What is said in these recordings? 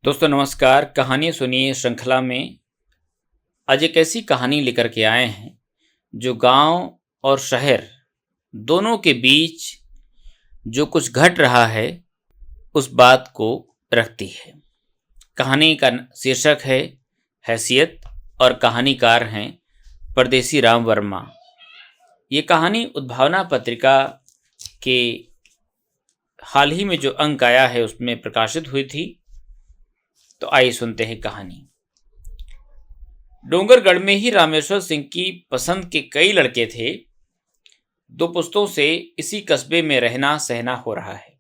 दोस्तों नमस्कार। कहानी सुनिए श्रृंखला में आज एक ऐसी कहानी लेकर के आए हैं जो गांव और शहर दोनों के बीच जो कुछ घट रहा है उस बात को रखती है। कहानी का शीर्षक है हैसियत और कहानीकार हैं परदेसी राम वर्मा। ये कहानी उद्भावना पत्रिका के हाल ही में जो अंक आया है उसमें प्रकाशित हुई थी। तो आइए सुनते हैं कहानी। डोंगरगढ़ में ही रामेश्वर सिंह की पसंद के कई लड़के थे। 2 पुश्तों से इसी कस्बे में रहना सहना हो रहा है।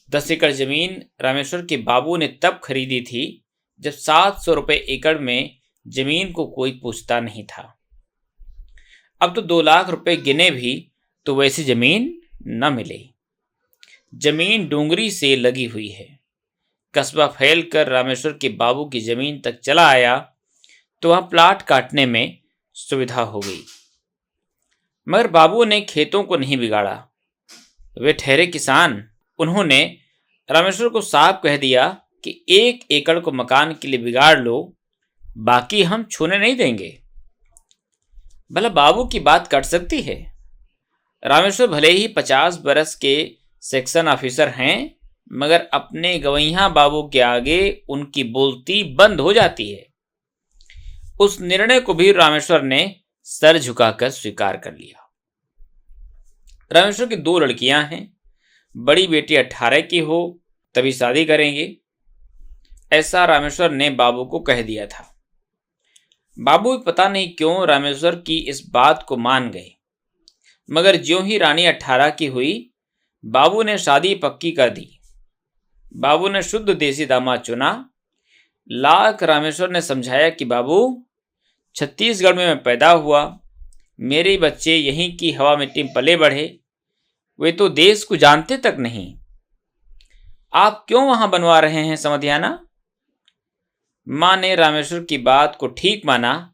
10 एकड़ जमीन रामेश्वर के बाबू ने तब खरीदी थी जब 700 रुपये एकड़ में जमीन को कोई पूछता नहीं था। अब तो 2 लाख रुपए गिने भी तो वैसी जमीन न मिले। जमीन डोंगरी से लगी हुई है। कस्बा फैल कर रामेश्वर के बाबू की जमीन तक चला आया तो वहां प्लाट काटने में सुविधा हो गई। मगर बाबू ने खेतों को नहीं बिगाड़ा। वे ठहरे किसान। उन्होंने रामेश्वर को साफ कह दिया कि 1 एकड़ को मकान के लिए बिगाड़ लो, बाकी हम छूने नहीं देंगे। भला बाबू की बात कट सकती है? रामेश्वर भले ही 50 बरस के सेक्शन ऑफिसर हैं, मगर अपने गवैया बाबू के आगे उनकी बोलती बंद हो जाती है। उस निर्णय को भी रामेश्वर ने सर झुकाकर स्वीकार कर लिया। रामेश्वर की 2 लड़कियां हैं। बड़ी बेटी 18 की हो तभी शादी करेंगे, ऐसा रामेश्वर ने बाबू को कह दिया था। बाबू भी पता नहीं क्यों रामेश्वर की इस बात को मान गए। मगर ज्यों ही रानी 18 की हुई, बाबू ने शादी पक्की कर दी। बाबू ने शुद्ध देसी दामाद चुना। लाख रामेश्वर ने समझाया कि बाबू, छत्तीसगढ़ में मैं पैदा हुआ, मेरे बच्चे यहीं की हवा मिट्टी में पले बढ़े, वे तो देश को जानते तक नहीं। आप क्यों वहां बनवा रहे हैं समधियाना? मां ने रामेश्वर की बात को ठीक माना,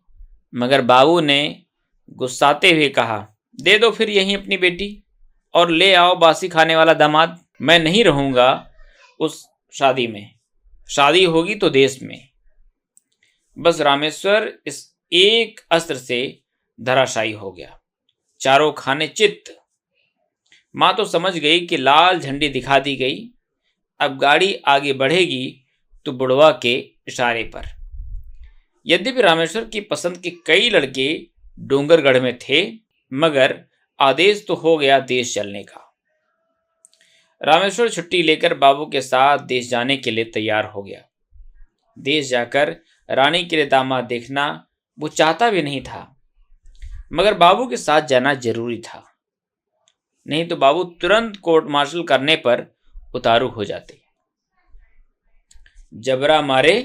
मगर बाबू ने गुस्साते हुए कहा, दे दो फिर यहीं अपनी बेटी और ले आओ बासी खाने वाला दामाद। मैं नहीं रहूंगा उस शादी में। शादी होगी तो देश में। बस रामेश्वर इस एक अस्त्र से धराशायी हो गया। चारों खाने चित्त। मां तो समझ गई कि लाल झंडी दिखा दी गई। अब गाड़ी आगे बढ़ेगी तो बुढ़वा के इशारे पर। यद्यपि रामेश्वर की पसंद के कई लड़के डोंगरगढ़ में थे, मगर आदेश तो हो गया देश चलने का। रामेश्वर छुट्टी लेकर बाबू के साथ देश जाने के लिए तैयार हो गया। देश जाकर रानी के लिए दामाद देखना वो चाहता भी नहीं था, मगर बाबू के साथ जाना जरूरी था। नहीं तो बाबू तुरंत कोर्ट मार्शल करने पर उतारू हो जाते। जबरा मारे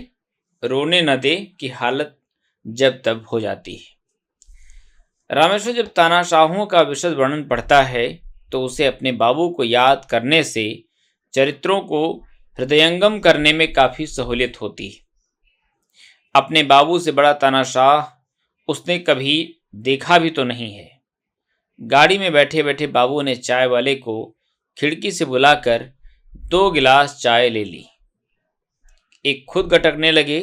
रोने न दे की हालत जब तब हो जाती है। रामेश्वर जब तानाशाहों का विशद वर्णन पढ़ता है तो उसे अपने बाबू को याद करने से चरित्रों को हृदयंगम करने में काफ़ी सहूलियत होती है। अपने बाबू से बड़ा तानाशाह उसने कभी देखा भी तो नहीं है। गाड़ी में बैठे बैठे बाबू ने चाय वाले को खिड़की से बुलाकर 2 गिलास चाय ले ली। एक खुद गटकने लगे,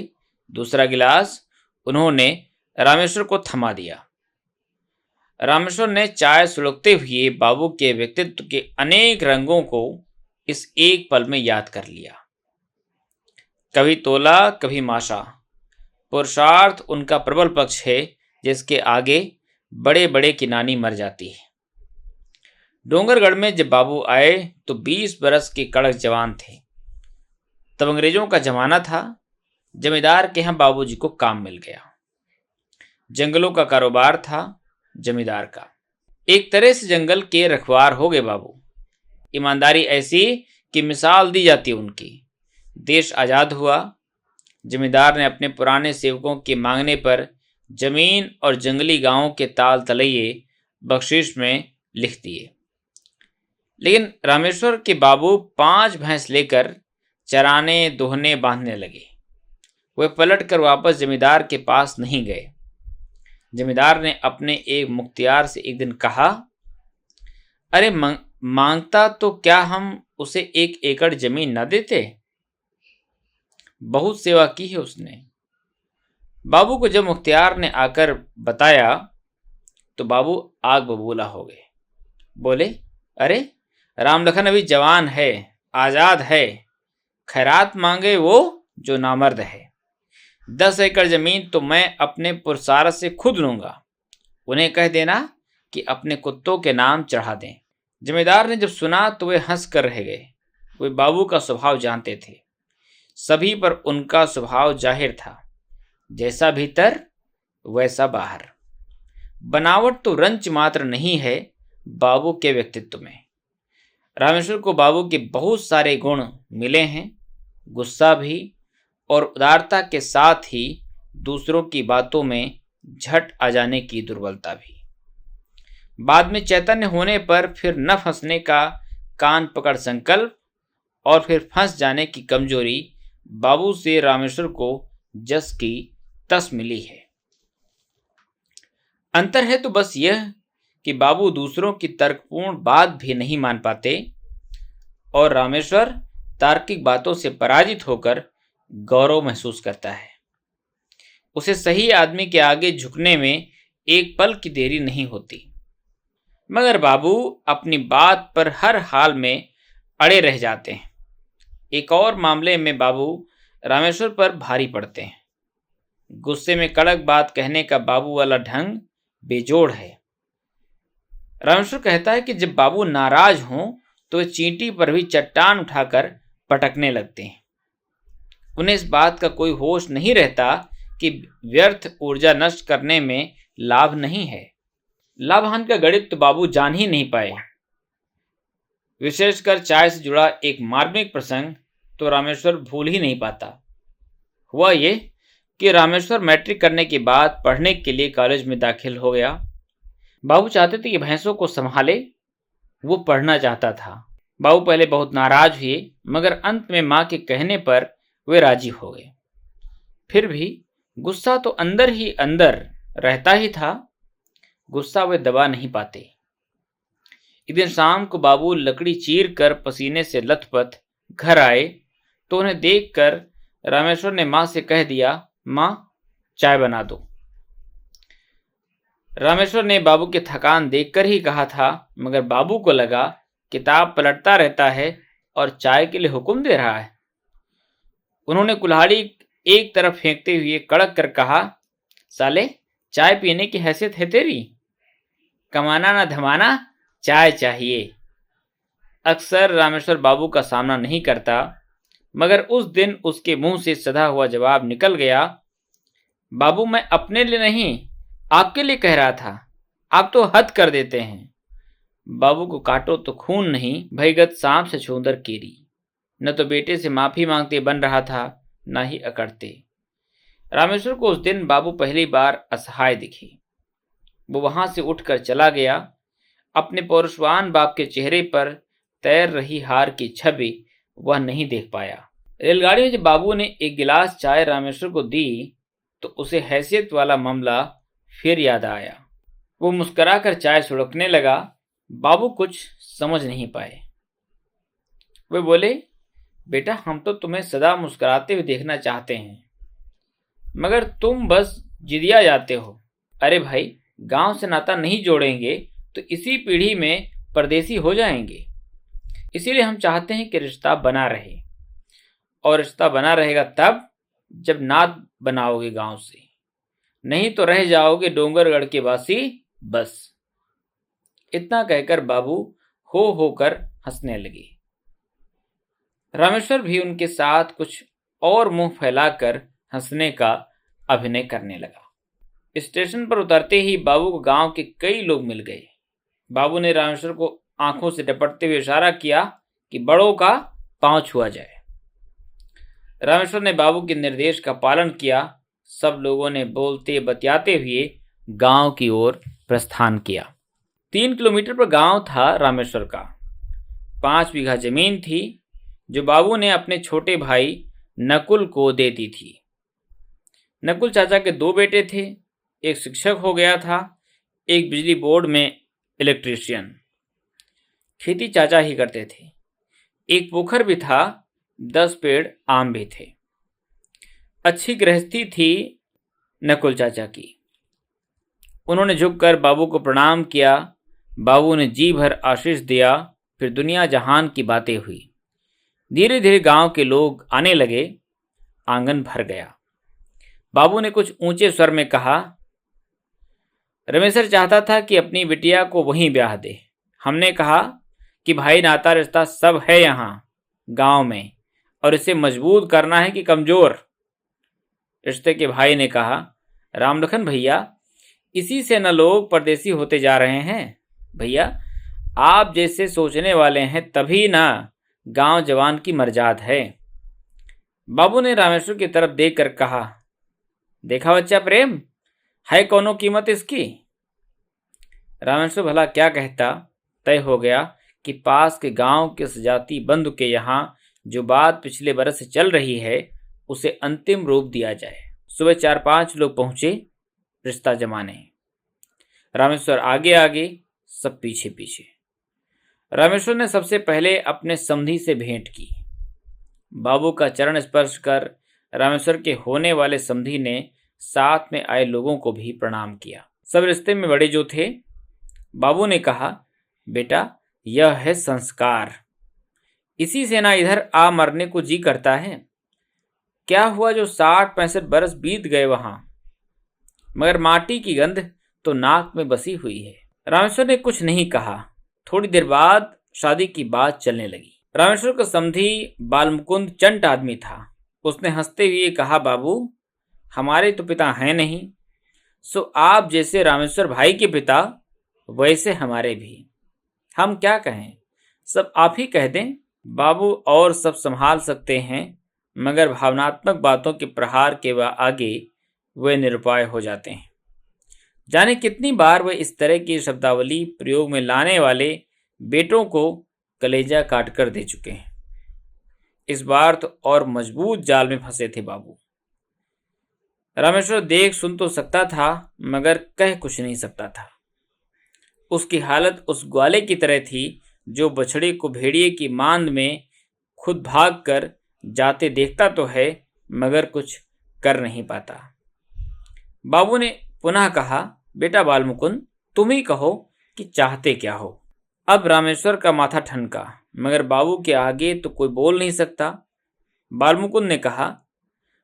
दूसरा गिलास उन्होंने रामेश्वर को थमा दिया। रामेश्वर ने चाय सुलगते हुए बाबू के व्यक्तित्व के अनेक रंगों को इस एक पल में याद कर लिया। कभी तोला, कभी माशा। पुरुषार्थ उनका प्रबल पक्ष है, जिसके आगे बड़े बड़े की नानी मर जाती है। डोंगरगढ़ में जब बाबू आए तो 20 बरस के कड़क जवान थे। तब अंग्रेजों का जमाना था। जमींदार के यहाँ बाबूजी को काम मिल गया। जंगलों का कारोबार था जमींदार का। एक तरह से जंगल के रखवार हो गए बाबू। ईमानदारी ऐसी कि मिसाल दी जाती उनकी। देश आज़ाद हुआ। जमींदार ने अपने पुराने सेवकों के मांगने पर जमीन और जंगली गांवों के ताल तलैये बख्शीश में लिख दिए। लेकिन रामेश्वर के बाबू 5 भैंस लेकर चराने, दोहने, बांधने लगे। वे पलट कर वापस जमींदार के पास नहीं गए। जमींदार ने अपने एक मुख्तियार से एक दिन कहा, अरे मांगता तो क्या हम उसे 1 एकड़ जमीन न देते? बहुत सेवा की है उसने। बाबू को जब मुख्तियार ने आकर बताया तो बाबू आग बबूला हो गए। बोले, अरे राम लखन अभी जवान है, आजाद है, खैरात मांगे वो जो नामर्द है। 10 एकड़ जमीन तो मैं अपने पुरसारत से खुद लूंगा, उन्हें कह देना कि अपने कुत्तों के नाम चढ़ा दें। जमींदार ने जब सुना तो वे हंस कर रह गए। वे बाबू का स्वभाव जानते थे, सभी पर उनका स्वभाव जाहिर था, जैसा भीतर वैसा बाहर। बनावट तो रंच मात्र नहीं है बाबू के व्यक्तित्व में। रामेश्वर को बाबू के बहुत सारे गुण मिले हैं, गुस्सा भी और उदारता के साथ ही दूसरों की बातों में झट आ जाने की दुर्बलता भी। बाद में चैतन्य होने पर फिर न फंसने का कान पकड़ संकल्प और फिर फंस जाने की कमजोरी बाबू से रामेश्वर को जस की तस मिली है। अंतर है तो बस यह कि बाबू दूसरों की तर्कपूर्ण बात भी नहीं मान पाते और रामेश्वर तार्किक बातों से पराजित होकर गौरव महसूस करता है। उसे सही आदमी के आगे झुकने में एक पल की देरी नहीं होती। मगर बाबू अपनी बात पर हर हाल में अड़े रह जाते हैं। एक और मामले में बाबू रामेश्वर पर भारी पड़ते हैं। गुस्से में कड़क बात कहने का बाबू वाला ढंग बेजोड़ है। रामेश्वर कहता है कि जब बाबू नाराज हों तो वे चींटी पर भी चट्टान उठाकर पटकने लगते हैं। उन्हें इस बात का कोई होश नहीं रहता कि व्यर्थ ऊर्जा नष्ट करने में लाभ नहीं है। लाभ हानि का गणित तो बाबू जान ही नहीं पाए। विशेषकर चाय से जुड़ा एक मार्मिक प्रसंग तो रामेश्वर भूल ही नहीं पाता। हुआ ये कि रामेश्वर मैट्रिक करने के बाद पढ़ने के लिए कॉलेज में दाखिल हो गया। बाबू चाहते थे कि भैंसों को संभाले, वो पढ़ना चाहता था। बाबू पहले बहुत नाराज हुए, मगर अंत में माँ के कहने पर वे राजी हो गए। फिर भी गुस्सा तो अंदर ही अंदर रहता ही था, गुस्सा वे दबा नहीं पाते। एक दिन शाम को बाबू लकड़ी चीर कर पसीने से लथपथ घर आए तो उन्हें देखकर रामेश्वर ने माँ से कह दिया, माँ चाय बना दो। रामेश्वर ने बाबू की थकान देखकर ही कहा था, मगर बाबू को लगा किताब पलटता रहता है और चाय के लिए हुक्म दे रहा है। उन्होंने कुल्हाड़ी एक तरफ फेंकते हुए कड़क कर कहा, साले चाय पीने की हैसियत है तेरी? कमाना ना धमाना, चाय चाहिए। अक्सर रामेश्वर बाबू का सामना नहीं करता, मगर उस दिन उसके मुंह से सधा हुआ जवाब निकल गया, बाबू मैं अपने लिए नहीं आपके लिए कह रहा था, आप तो हद कर देते हैं। बाबू को काटो तो खून नहीं, भयगत सांप से छूंदर कीरी। न तो बेटे से माफी मांगते बन रहा था, न ही अकड़ते। रामेश्वर को उस दिन बाबू पहली बार असहाय दिखी। वो वहां से उठकर चला गया। अपने पौरुषवान बाप के चेहरे पर तैर रही हार की छवि वह नहीं देख पाया। रेलगाड़ी में जब बाबू ने एक गिलास चाय रामेश्वर को दी तो उसे हैसियत वाला मामला फिर याद आया। वो मुस्कुराकर चाय सुड़कने लगा। बाबू कुछ समझ नहीं पाए। वे बोले, बेटा हम तो तुम्हें सदा मुस्कुराते हुए देखना चाहते हैं, मगर तुम बस जिदिया जाते हो। अरे भाई, गांव से नाता नहीं जोड़ेंगे तो इसी पीढ़ी में परदेसी हो जाएंगे। इसीलिए हम चाहते हैं कि रिश्ता बना रहे, और रिश्ता बना रहेगा तब जब नात बनाओगे गांव से, नहीं तो रह जाओगे डोंगरगढ़ के वासी बस। इतना कहकर बाबू हो होकर हंसने लगे। रामेश्वर भी उनके साथ कुछ और मुंह फैलाकर हंसने का अभिनय करने लगा। स्टेशन पर उतरते ही बाबू को गांव के कई लोग मिल गए। बाबू ने रामेश्वर को आंखों से डपटते हुए इशारा किया कि बड़ों का पांव छुआ जाए। रामेश्वर ने बाबू के निर्देश का पालन किया। सब लोगों ने बोलते बतियाते हुए गांव की ओर प्रस्थान किया। 3 किलोमीटर पर गांव था रामेश्वर का। 5 बीघा जमीन थी जो बाबू ने अपने छोटे भाई नकुल को दे दी थी। नकुल चाचा के 2 बेटे थे, एक शिक्षक हो गया था, एक बिजली बोर्ड में इलेक्ट्रीशियन। खेती चाचा ही करते थे। एक पोखर भी था, 10 पेड़ आम भी थे। अच्छी गृहस्थी थी नकुल चाचा की। उन्होंने झुककर बाबू को प्रणाम किया। बाबू ने जी भर आशीष दिया। फिर दुनिया जहान की बातें हुई। धीरे धीरे गांव के लोग आने लगे। आंगन भर गया। बाबू ने कुछ ऊंचे स्वर में कहा, रमेशर चाहता था कि अपनी बिटिया को वहीं ब्याह दे। हमने कहा कि भाई नाता रिश्ता सब है यहाँ गांव में, और इसे मजबूत करना है कि कमजोर। रिश्ते के भाई ने कहा, रामलखन भैया, इसी से न लोग परदेसी होते जा रहे हैं। भैया, आप जैसे सोचने वाले हैं तभी ना गांव जवान की मर्जाद है। बाबू ने रामेश्वर की तरफ देखकर कहा, देखा बच्चा प्रेम, है कौनो कीमत इसकी। रामेश्वर भला क्या कहता। तय हो गया कि पास के गांव के सजाती बंधु के यहाँ जो बात पिछले बरस से चल रही है उसे अंतिम रूप दिया जाए। सुबह 4-5 लोग पहुंचे रिश्ता जमाने। रामेश्वर आगे आगे, सब पीछे पीछे। रामेश्वर ने सबसे पहले अपने समधी से भेंट की। बाबू का चरण स्पर्श कर रामेश्वर के होने वाले समधी ने साथ में आए लोगों को भी प्रणाम किया। सब रिश्ते में बड़े जो थे। बाबू ने कहा, बेटा, यह है संस्कार। इसी से ना इधर आ मरने को जी करता है। क्या हुआ जो 60-65 बरस बीत गए वहां, मगर माटी की गंध तो नाक में बसी हुई है। रामेश्वर ने कुछ नहीं कहा। थोड़ी देर बाद शादी की बात चलने लगी। रामेश्वर का समधी बालमुकुंद चंट आदमी था। उसने हंसते हुए कहा, बाबू, हमारे तो पिता हैं नहीं, सो आप जैसे रामेश्वर भाई के पिता वैसे हमारे भी। हम क्या कहें, सब आप ही कह दें। बाबू और सब संभाल सकते हैं, मगर भावनात्मक बातों के प्रहार के आगे वे निरुपाय हो जाते हैं। जाने कितनी बार वे इस तरह की शब्दावली प्रयोग में लाने वाले बेटों को कलेजा काट कर दे चुके हैं। इस बार तो और मजबूत जाल में फंसे थे बाबू। रामेश्वर देख सुन तो सकता था, मगर कह कुछ नहीं सकता था। उसकी हालत उस ग्वाले की तरह थी जो बछड़े को भेड़िए की मांद में खुद भाग कर जाते देखता तो है, मगर कुछ कर नहीं पाता। बाबू ने पुनः कहा, बेटा बालमुकुंद, तुम ही कहो कि चाहते क्या हो। अब रामेश्वर का माथा ठनका, मगर बाबू के आगे तो कोई बोल नहीं सकता। बालमुकुंद ने कहा,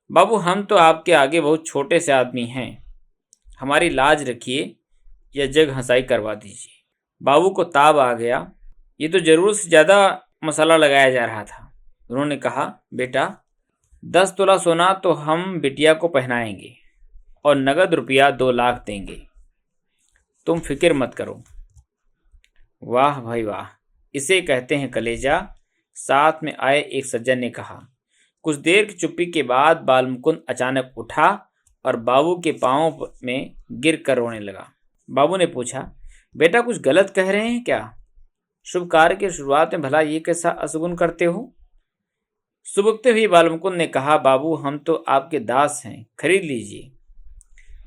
बाबू, हम तो आपके आगे बहुत छोटे से आदमी हैं। हमारी लाज रखिए या जग हंसाई करवा दीजिए। बाबू को ताव आ गया। ये तो जरूरत से ज़्यादा मसाला लगाया जा रहा था। उन्होंने कहा, बेटा, 10 तोला सोना तो हम बिटिया को पहनाएंगे और नगद रुपया 2 लाख देंगे। तुम फिक्र मत करो। वाह भाई वाह, इसे कहते हैं कलेजा, साथ में आए एक सज्जन ने कहा। कुछ देर की चुप्पी के बाद बालमुकुंद अचानक उठा और बाबू के पांवों में गिर कर रोने लगा। बाबू ने पूछा, बेटा, कुछ गलत कह रहे हैं क्या? शुभ कार्य की शुरुआत में भला ये कैसा असगुन करते हो? सुबकते हुए बालमुकुंद ने कहा, बाबू, हम तो आपके दास हैं, खरीद लीजिए,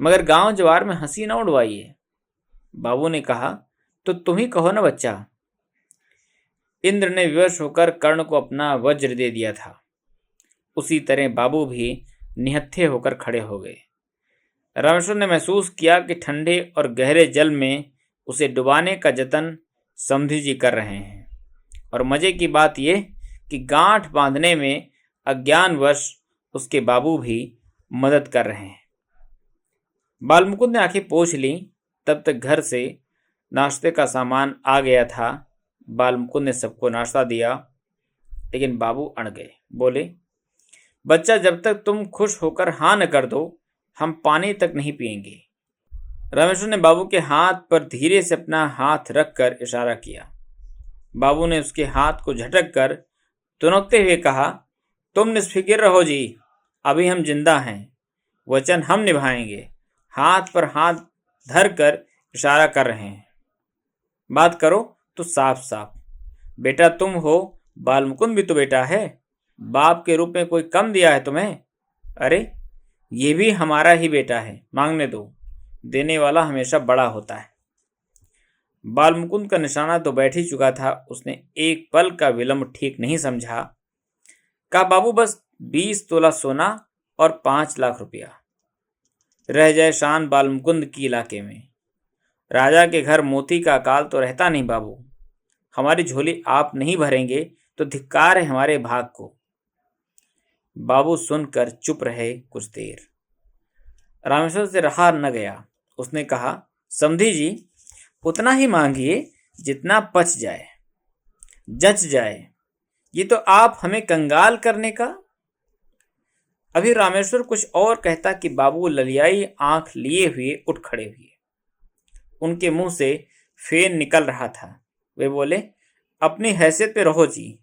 मगर गांव जवार में हंसी न उड़वाइए। बाबू ने कहा, तो तुम ही कहो ना बच्चा। इंद्र ने विवश होकर कर्ण को अपना वज्र दे दिया था। उसी तरह बाबू भी निहत्थे होकर खड़े हो गए। रामेश्वर ने महसूस किया कि ठंडे और गहरे जल में उसे डुबाने का जतन समधी जी कर रहे हैं, और मजे की बात यह कि गांठ बांधने में अज्ञानवश उसके बाबू भी मदद कर रहे हैं। बालमुकुंद ने आंखें पोंछ ली। तब तक घर से नाश्ते का सामान आ गया था। बालमुकुंद ने सबको नाश्ता दिया, लेकिन बाबू अड़ गए। बोले, बच्चा, जब तक तुम खुश होकर हाँ न कर दो, हम पानी तक नहीं पिएंगे। रामेश्वर ने बाबू के हाथ पर धीरे से अपना हाथ रखकर इशारा किया। बाबू ने उसके हाथ को झटक कर तुनकते हुए कहा, तुम निष्फिक्र रहो जी, अभी हम जिंदा हैं, वचन हम निभाएंगे। हाथ पर हाथ धर कर इशारा कर रहे हैं। बात करो तो साफ साफ। बेटा तुम हो, बालमुकुंद भी तो बेटा है। बाप के रूप में कोई कम दिया है तुम्हें? अरे, ये भी हमारा ही बेटा है, मांगने दो। देने वाला हमेशा बड़ा होता है। बालमुकुंद का निशाना तो बैठ ही चुका था। उसने एक पल का विलंब ठीक नहीं समझा। कहा, बाबू, बस 20 तोला सोना और 5 लाख रुपया। रह जाए शान बालमुकुंद की इलाके में। राजा के घर मोती का अकाल तो रहता नहीं बाबू। हमारी झोली आप नहीं भरेंगे तो धिक्कार है हमारे भाग को। बाबू सुनकर चुप रहे कुछ देर। रामेश्वर से रहा न गया। उसने कहा, समधी जी, उतना ही मांगिए जितना पच जाए, जच जाए। ये तो आप हमें कंगाल करने का। अभी रामेश्वर कुछ और कहता कि बाबू ललियाई आंख लिए हुए उठ खड़े हुए। उनके मुंह से फेन निकल रहा था। वे बोले, अपनी हैसियत पे रहो जी,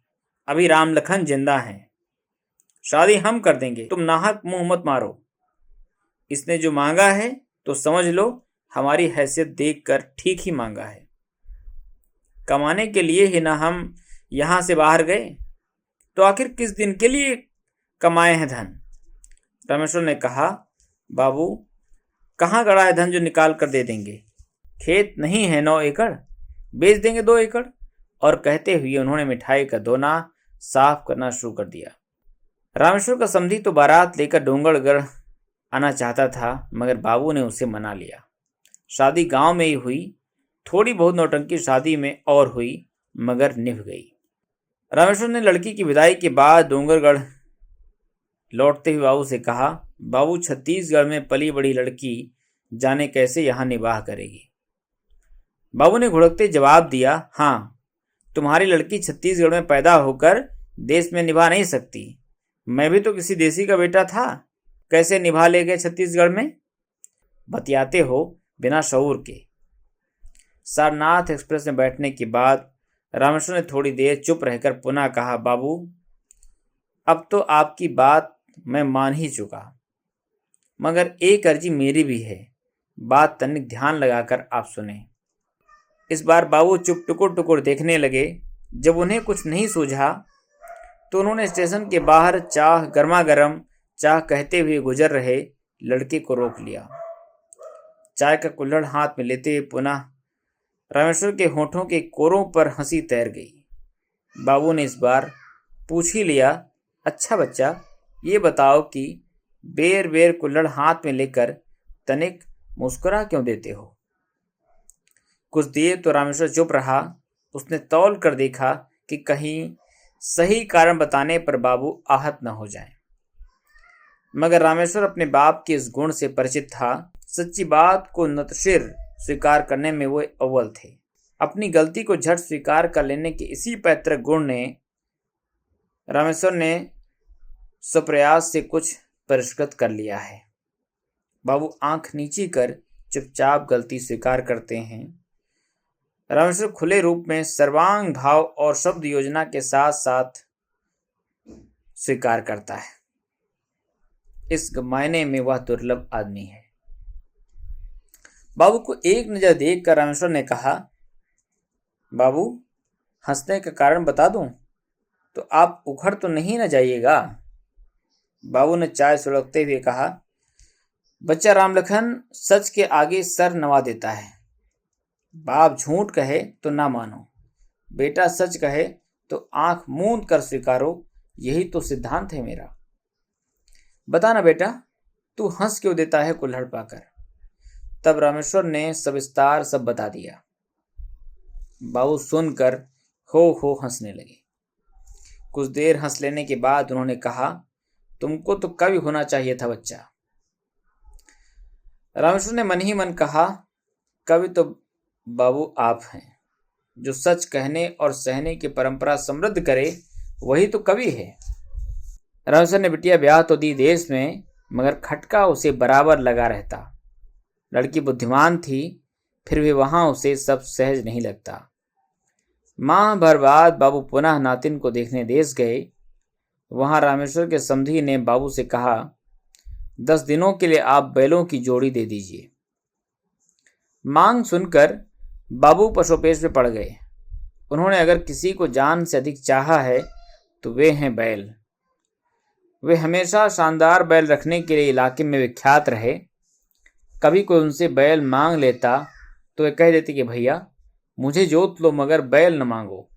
अभी राम लखन जिंदा हैं। शादी हम कर देंगे, तुम नाहक मुंह मत मारो। इसने जो मांगा है तो समझ लो हमारी हैसियत देखकर ठीक ही मांगा है। कमाने के लिए ही ना हम यहां से बाहर गए, तो आखिर किस दिन के लिए कमाए हैं धन। रामेश्वर ने कहा, बाबू कहाँ गड़ा है धन जो निकाल कर दे देंगे। खेत नहीं है 9 एकड़, बेच देंगे 2 एकड़। और कहते हुए उन्होंने मिठाई का दोना साफ करना शुरू कर दिया। रामेश्वर का समधी तो बारात लेकर डोंगरगढ़ आना चाहता था, मगर बाबू ने उसे मना लिया। शादी गांव में ही हुई। थोड़ी बहुत नौटंकी शादी में और हुई, मगर निभ गई। रामेश्वर ने लड़की की विदाई के बाद डोंगरगढ़ लौटते हुए बाबू से कहा, बाबू छत्तीसगढ़ में पली बड़ी लड़की जाने कैसे यहाँ निवाह करेगी। बाबू ने घुड़कते जवाब दिया, हाँ, तुम्हारी लड़की छत्तीसगढ़ में पैदा होकर देश में निभा नहीं सकती। मैं भी तो किसी देसी का बेटा था, कैसे निभा ले गए छत्तीसगढ़ में। बतियाते हो बिना शऊर के। सारनाथ एक्सप्रेस में बैठने के बाद रामेश्वर ने थोड़ी देर चुप रहकर पुनः कहा, बाबू अब तो आपकी बात मैं मान ही चुका, मगर एक अर्जी मेरी भी है। बात तनिक ध्यान लगाकर आप सुने। इस बार बाबू चुप टुकुर टुकुर देखने लगे। जब उन्हें कुछ नहीं सूझा तो उन्होंने स्टेशन के बाहर चाह गर्मा गर्म चाह कहते हुए गुजर रहे लड़के को रोक लिया। चाय का कुल्हड़ हाथ में लेते हुए पुनः रामेश्वर के होठों के कोरों पर हंसी तैर गई। बाबू ने इस बार पूछ ही लिया, अच्छा बच्चा, ये बताओ कि बेर बेर कुल्हड़ हाथ में लेकर तनिक मुस्कुरा क्यों देते हो। कुछ देर तो रामेश्वर चुप रहा। उसने तौल कर देखा कि कहीं सही कारण बताने पर बाबू आहत न हो जाए, मगर रामेश्वर अपने बाप के इस गुण से परिचित था। सच्ची बात को नतशिर स्वीकार करने में वो अव्वल थे। अपनी गलती को झट स्वीकार कर लेने के इसी पैतृक गुण ने रामेश्वर ने स्वप्रयास से कुछ परिष्कृत कर लिया है। बाबू आंख नीची कर चुपचाप गलती स्वीकार करते हैं। रामेश्वर खुले रूप में सर्वांग भाव और शब्द योजना के साथ साथ स्वीकार करता है। इस मायने में वह दुर्लभ आदमी है। बाबू को एक नजर देखकर रामेश्वर ने कहा, बाबू हंसने का कारण बता दूं तो आप उखड़ तो नहीं न जाइएगा। बाबू ने चाय सुलगते हुए कहा, बच्चा रामलखन सच के आगे सर नवा देता है। बाप झूठ कहे तो ना मानो, बेटा सच कहे तो आंख मूंद कर स्वीकारो, यही तो सिद्धांत है मेरा। बता ना बेटा, तू हंस क्यों देता है कुल्हड़ पाकर। तब रामेश्वर ने सविस्तार सब बता दिया। बाबू सुनकर हो हंसने लगे। कुछ देर हंस लेने के बाद उन्होंने कहा, तुमको तो कवि होना चाहिए था बच्चा। रामेश्वर ने मन ही मन कहा, कवि तो बाबू आप हैं। जो सच कहने और सहने की परंपरा समृद्ध करे वही तो कवि है। रामेश्वर ने बिटिया ब्याह तो दी देश में, मगर खटका उसे बराबर लगा रहता। लड़की बुद्धिमान थी, फिर भी वहां उसे सब सहज नहीं लगता। माह भर बाद बाबू पुनः नातिन को देखने देश गए। वहां रामेश्वर के समधी ने बाबू से कहा, 10 दिनों के लिए आप बैलों की जोड़ी दे दीजिए। मांग सुनकर बाबू पशोपेश में पड़ गए। उन्होंने अगर किसी को जान से अधिक चाहा है तो वे हैं बैल। वे हमेशा शानदार बैल रखने के लिए इलाके में विख्यात रहे। कभी कोई उनसे बैल मांग लेता तो वे कह देते कि भैया मुझे जोत लो मगर बैल न मांगो।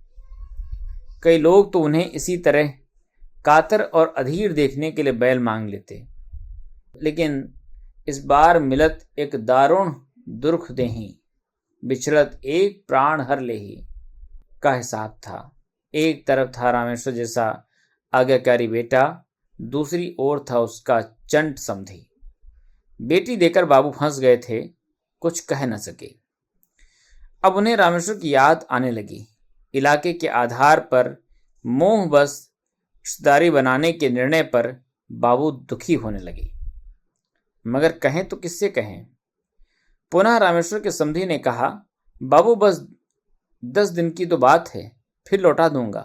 कई लोग तो उन्हें इसी तरह कातर और अधीर देखने के लिए बैल मांग लेते। लेकिन इस बार मिलत एक दारुण दुर्ख देही, बिछड़त एक प्राण हर लेही का हिसाब था। एक तरफ था रामेश्वर जैसा आज्ञाकारी बेटा, दूसरी ओर था उसका चंट समधी। बेटी देकर बाबू फंस गए थे, कुछ कह न सके। अब उन्हें रामेश्वर की याद आने लगी। इलाके के आधार पर मोह बस रिश्तेदारी बनाने के निर्णय पर बाबू दुखी होने लगे, मगर कहें तो किससे कहें। पुनः रामेश्वर के समधी ने कहा, बाबू बस 10 दिन की तो बात है, फिर लौटा दूंगा।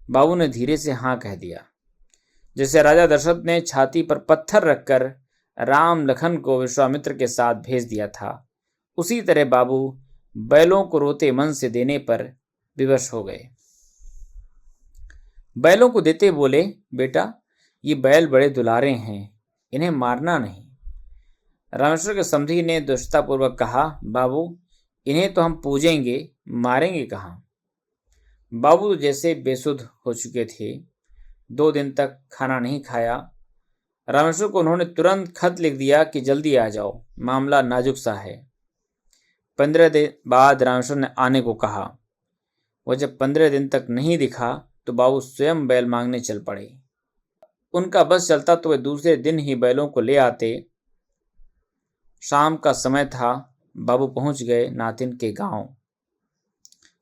बाबू ने धीरे से हाँ कह दिया। जैसे राजा दशरथ ने छाती पर पत्थर रखकर राम लखन को विश्वामित्र के साथ भेज दिया था, उसी तरह बाबू बैलों को रोते मन से देने पर विवश हो गए। बैलों को देते बोले, बेटा ये बैल बड़े दुलारे हैं, इन्हें मारना नहीं। रामेश्वर के समधी ने दुष्टतापूर्वक कहा, बाबू इन्हें तो हम पूजेंगे, मारेंगे कहाँ। बाबू जैसे बेसुध हो चुके थे, 2 दिन तक खाना नहीं खाया। रामेश्वर को उन्होंने तुरंत खत लिख दिया कि जल्दी आ जाओ, मामला नाजुक सा है। 15 दिन बाद रामेश्वर ने आने को कहा। वह जब 15 दिन तक नहीं दिखा तो बाबू स्वयं बैल मांगने चल पड़े। उनका बस चलता तो वे दूसरे दिन ही बैलों को ले आते। शाम का समय था, बाबू पहुंच गए नातिन के गांव।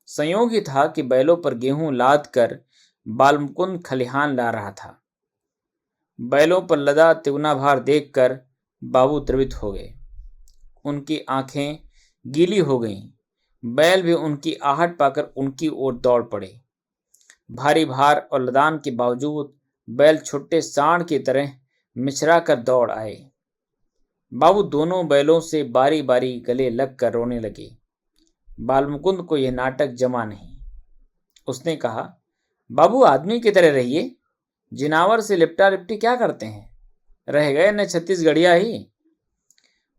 संयोग ही था कि बैलों पर गेहूं लाद कर बालमुकुंद खलिहान ला रहा था। बैलों पर लदा तिगुना भार देखकर बाबू द्रवित हो गए। उनकी आंखें गीली हो गईं। बैल भी उनकी आहट पाकर उनकी ओर दौड़ पड़े। भारी भार और लदान के बावजूद बैल छुट्टे सांड की तरह मिचरा कर दौड़ आए। बाबू दोनों बैलों से बारी बारी गले लगकर रोने लगे। बालमुकुंद को यह नाटक जमा नहीं। उसने कहा, बाबू आदमी की तरह रहिए, जिनावर से लिपटा लिपटी क्या करते हैं, रह गए न छत्तीसगढ़िया ही।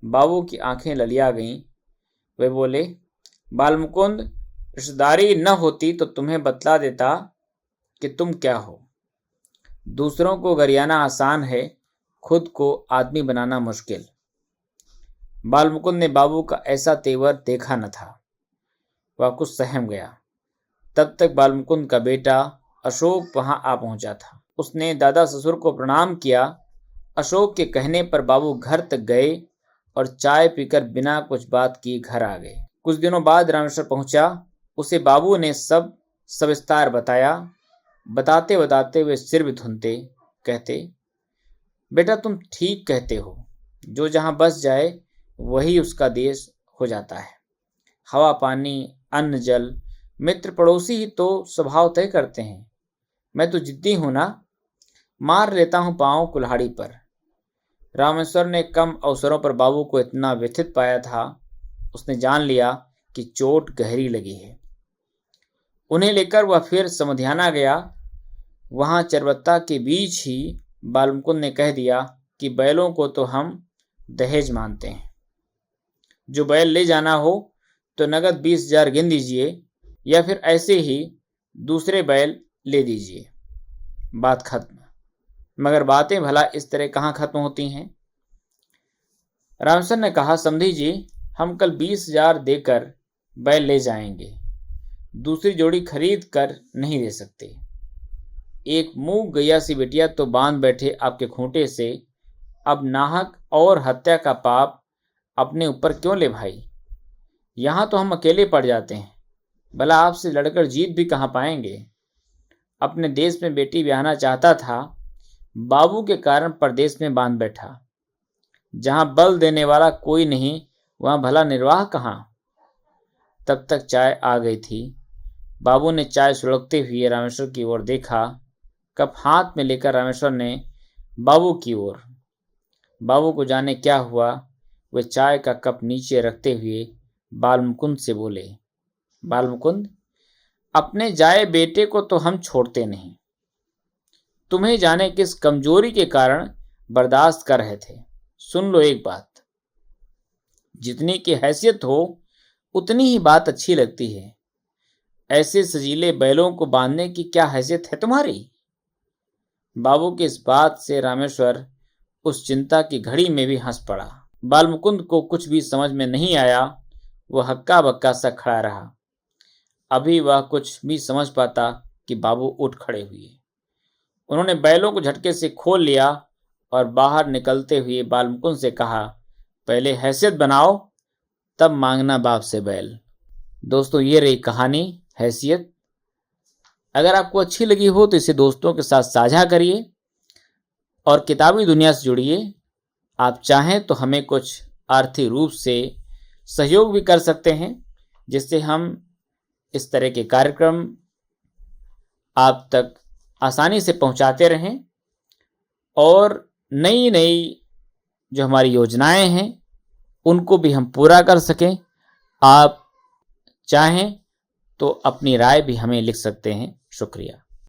बाबू की आंखें ललिया गईं। वे बोले, बालमुकुंद रिश्तेदारी न होती तो तुम्हें बतला देता कि तुम क्या हो। दूसरों को गरियाना आसान है, खुद को आदमी बनाना मुश्किल। बालमुकुंद ने बाबू का ऐसा तेवर देखा न था। वह कुछ सहम गया। तब तक बालमुकुंद का बेटा अशोक वहां आ पहुंचा था। उसने दादा ससुर को प्रणाम किया। अशोक के कहने पर बाबू घर तक गए और चाय पीकर बिना कुछ बात किए घर आ गए। कुछ दिनों बाद रामेश्वर पहुंचा। उसे बाबू ने सब सविस्तार बताया। बताते बताते वे सिर भी धुनते, कहते, बेटा तुम ठीक कहते हो, जो जहां बस जाए वही उसका देश हो जाता है। हवा पानी अन्न जल मित्र पड़ोसी ही तो स्वभाव तय करते हैं। मैं तो जिद्दी हूं ना, मार लेता हूं पांव कुल्हाड़ी पर। रामेश्वर ने कम अवसरों पर बाबू को इतना व्यथित पाया था। उसने जान लिया कि चोट गहरी लगी है। उन्हें लेकर वह फिर समधियाना गया। वहां चरबत्ता के बीच ही बालमुकुंद ने कह दिया कि बैलों को तो हम दहेज मानते हैं। जो बैल ले जाना हो तो नगद 20,000 गिन दीजिए, या फिर ऐसे ही दूसरे बैल ले दीजिए। बात खत्म। मगर बातें भला इस तरह कहाँ खत्म होती हैं। रामसन ने कहा, समधी जी हम कल 20,000 देकर बैल ले जाएंगे, दूसरी जोड़ी खरीद कर नहीं दे सकते। एक मूक गैया सी बिटिया तो बांध बैठे आपके खूंटे से, अब नाहक और हत्या का पाप अपने ऊपर क्यों ले भाई। यहाँ तो हम अकेले पड़ जाते हैं, भला आपसे लड़कर जीत भी कहाँ पाएंगे। अपने देश में बेटी ब्याहना चाहता था, बाबू के कारण परदेश में बांध बैठा। जहाँ बल देने वाला कोई नहीं, वहाँ भला निर्वाह कहाँ। तब तक चाय आ गई थी। बाबू ने चाय सुलगते हुए रामेश्वर की ओर देखा। कप हाथ में लेकर रामेश्वर ने बाबू की ओर। बाबू को जाने क्या हुआ, वे चाय का कप नीचे रखते हुए बालमुकुंद से बोले, बालमुकुंद अपने जाए बेटे को तो हम छोड़ते नहीं, तुम्हें जाने किस कमजोरी के कारण बर्दाश्त कर रहे थे। सुन लो एक बात, जितनी की हैसियत हो उतनी ही बात अच्छी लगती है। ऐसे सजीले बैलों को बांधने की क्या हैसियत है तुम्हारी। बाबू की इस बात से रामेश्वर उस चिंता की घड़ी में भी हंस पड़ा। बालमुकुंद को कुछ भी समझ में नहीं आया। वह हक्का बक्का सा खड़ा रहा। अभी वह कुछ भी समझ पाता कि बाबू उठ खड़े हुए। उन्होंने बैलों को झटके से खोल लिया और बाहर निकलते हुए बालमुकुंद से कहा, पहले हैसियत बनाओ, तब मांगना बाप से बैल। दोस्तों, ये रही कहानी हैसियत। अगर आपको अच्छी लगी हो तो इसे दोस्तों के साथ साझा करिए और किताबी दुनिया से जुड़िए। आप चाहें तो हमें कुछ आर्थिक रूप से सहयोग भी कर सकते हैं, जिससे हम इस तरह के कार्यक्रम आप तक आसानी से पहुंचाते रहें और नई नई जो हमारी योजनाएं हैं उनको भी हम पूरा कर सकें। आप चाहें तो अपनी राय भी हमें लिख सकते हैं। शुक्रिया।